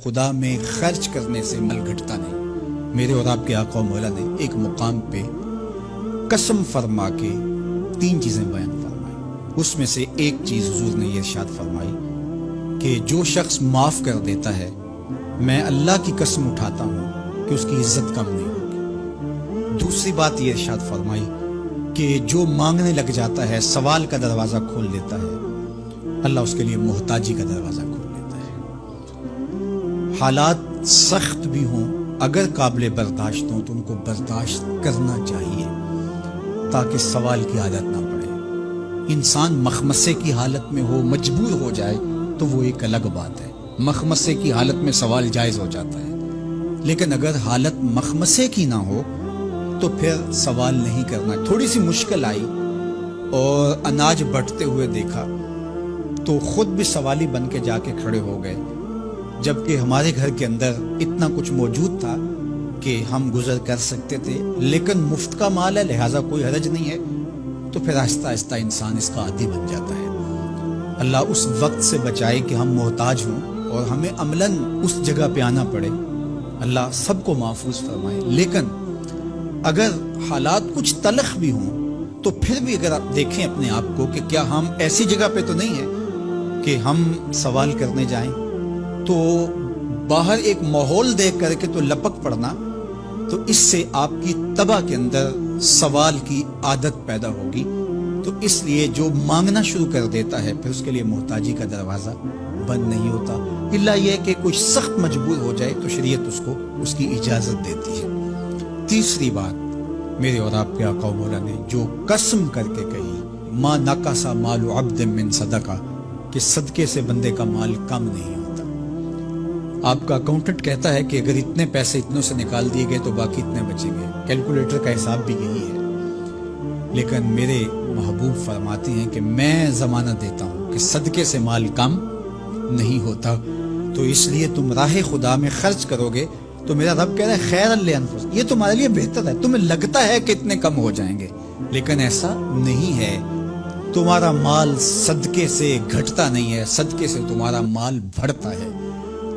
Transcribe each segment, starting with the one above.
خدا میں خرچ کرنے سے مل گھٹتا نہیں۔ میرے اور آپ کے آقا و مولا نے ایک مقام پہ قسم فرما کے 3 چیزیں بیان فرمائی۔ اس میں سے ایک چیز حضور نے یہ ارشاد فرمائی کہ جو شخص معاف کر دیتا ہے میں اللہ کی قسم اٹھاتا ہوں کہ اس کی عزت کم نہیں ہوگی۔ دوسری بات یہ ارشاد فرمائی کہ جو مانگنے لگ جاتا ہے، سوال کا دروازہ کھول دیتا ہے، اللہ اس کے لیے محتاجی کا دروازہ کھول دیتا ہے۔ حالات سخت بھی ہوں، اگر قابل برداشت ہوں تو ان کو برداشت کرنا چاہیے تاکہ سوال کی عادت نہ پڑے۔ انسان مخمسے کی حالت میں ہو، مجبور ہو جائے تو وہ ایک الگ بات ہے، مخمسے کی حالت میں سوال جائز ہو جاتا ہے، لیکن اگر حالت مخمسے کی نہ ہو تو پھر سوال نہیں کرنا۔ تھوڑی سی مشکل آئی اور اناج بٹتے ہوئے دیکھا تو خود بھی سوالی بن کے جا کے کھڑے ہو گئے، جبکہ ہمارے گھر کے اندر اتنا کچھ موجود تھا کہ ہم گزر کر سکتے تھے، لیکن مفت کا مال ہے لہٰذا کوئی حرج نہیں ہے، تو پھر آہستہ آہستہ انسان اس کا عادی بن جاتا ہے۔ اللہ اس وقت سے بچائے کہ ہم محتاج ہوں اور ہمیں عملاً اس جگہ پہ آنا پڑے، اللہ سب کو محفوظ فرمائے۔ لیکن اگر حالات کچھ تلخ بھی ہوں تو پھر بھی اگر آپ دیکھیں اپنے آپ کو کہ کیا ہم ایسی جگہ پہ تو نہیں ہیں کہ ہم سوال کرنے جائیں، تو باہر ایک ماحول دیکھ کر کے تو لپک پڑنا، تو اس سے آپ کی طبع کے اندر سوال کی عادت پیدا ہوگی۔ تو اس لیے جو مانگنا شروع کر دیتا ہے پھر اس کے لیے محتاجی کا دروازہ بند نہیں ہوتا، الا یہ کہ کوئی سخت مجبور ہو جائے تو شریعت اس کو اس کی اجازت دیتی ہے۔ تیسری بات میرے اور آپ کے آقا و مولا نے جو قسم کر کے کہی، ما نقص مال عبد من صدقہ، کہ صدقے سے بندے کا مال کم نہیں ہوتا۔ آپ کا اکاؤنٹنٹ کہتا ہے کہ اگر اتنے پیسے اتنوں سے نکال دیے گئے تو باقی اتنے بچیں گے، کیلکولیٹر کا حساب بھی یہی ہے، لیکن میرے محبوب فرماتے ہیں کہ میں ضمانت دیتا ہوں کہ صدقے سے مال کم نہیں ہوتا، تو اس لیے تم راہ خدا میں خرچ کرو گے تو میرا رب کہہ رہا ہے خیر لانفسکم، یہ تمہارے لیے بہتر ہے۔ تمہیں لگتا ہے کہ اتنے کم ہو جائیں گے، لیکن ایسا نہیں ہے، تمہارا مال صدقے سے گھٹتا نہیں ہے، صدقے سے تمہارا مال بڑھتا ہے،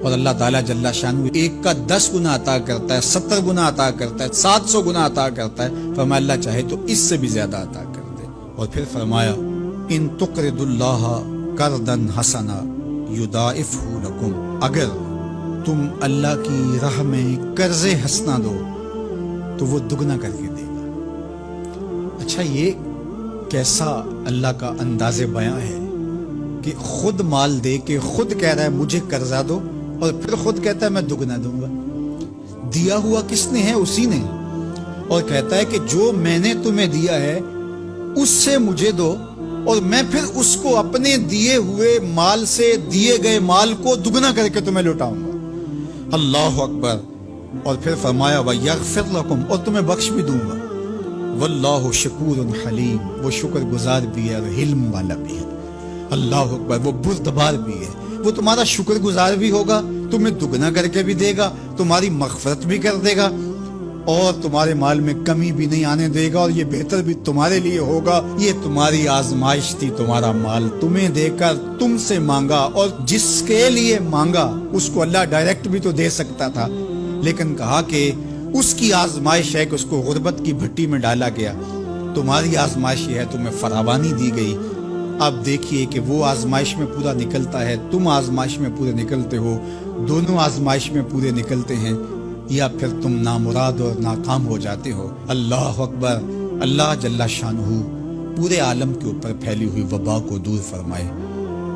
اور اللہ تعالیٰ جل شانہ ایک کا 10 گنا عطا کرتا ہے، 70 گنا عطا کرتا ہے، 700 گنا عطا کرتا ہے، فرمایا اللہ چاہے تو اس سے بھی زیادہ عطا کر دے۔ اور پھر فرمایا ان تقرض اللہ قرضا حسنا یضاعفہ لکم، اگر تم اللہ کی راہ میں قرض حسنہ دو تو وہ دگنا کر کے دے گا۔ اچھا، یہ کیسا اللہ کا انداز بیان ہے کہ خود مال دے کے خود کہہ رہا ہے مجھے قرضہ دو، اور پھر خود کہتا ہے میں دگنا دوں گا۔ دیا ہوا کس نے ہے؟ اسی نے، اور کہتا ہے کہ جو میں نے تمہیں دیا ہے اس سے مجھے دو، اور میں پھر اس کو اپنے دیے ہوئے مال سے دیے گئے مال کو دگنا کر کے تمہیں لوٹاؤں گا۔ اللہ اکبر۔ اور پھر فرمایا وَيَغْفِرْ لَكُمْ، اور تمہیں بخش بھی دوں گا۔ واللہ شکور حلیم، وہ شکر گزار بھی ہے اور حلم والا بھی ہے۔ اللہ اکبر، وہ بردبار بھی ہے، وہ تمہارا شکر گزار بھی ہوگا، تمہیں دگنا کر کے بھی دے گا، تمہاری مغفرت بھی کر دے گا، اور تمہارے مال میں کمی بھی نہیں آنے دے گا، اور یہ بہتر بھی تمہارے لیے ہوگا۔ یہ تمہاری آزمائش تھی، تمہارا مال تمہیں دے کر تم سے مانگا، اور جس کے لیے مانگا اس کو اللہ ڈائریکٹ بھی تو دے سکتا تھا، لیکن کہا کہ اس کی آزمائش ہے کہ اس کو غربت کی بھٹی میں ڈالا گیا۔ تمہاری آزمائش یہ ہے، تمہیں فراوانی دی گئی۔ اب دیکھیے کہ وہ آزمائش میں پورا نکلتا ہے، تم آزمائش میں پورے نکلتے ہو، دونوں آزمائش میں پورے نکلتے ہیں، یا پھر تم نامراد اور ناکام ہو جاتے ہو۔ اللہ اکبر۔ اللہ جل شانہ پورے عالم کے اوپر پھیلی ہوئی وبا کو دور فرمائے،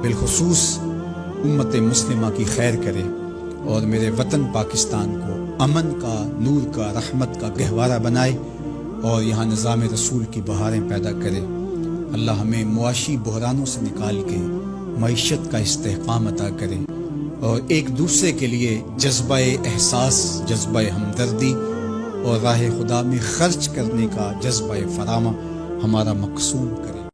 بالخصوص امت مسلمہ کی خیر کرے، اور میرے وطن پاکستان کو امن کا، نور کا، رحمت کا گہوارہ بنائے، اور یہاں نظام رسول کی بہاریں پیدا کرے۔ اللہ ہمیں معاشی بحرانوں سے نکال کے معیشت کا استحکام عطا کرے، اور ایک دوسرے کے لیے جذبہ احساس، جذبہ ہمدردی اور راہ خدا میں خرچ کرنے کا جذبہ فراواں ہمارا مقصود کرے۔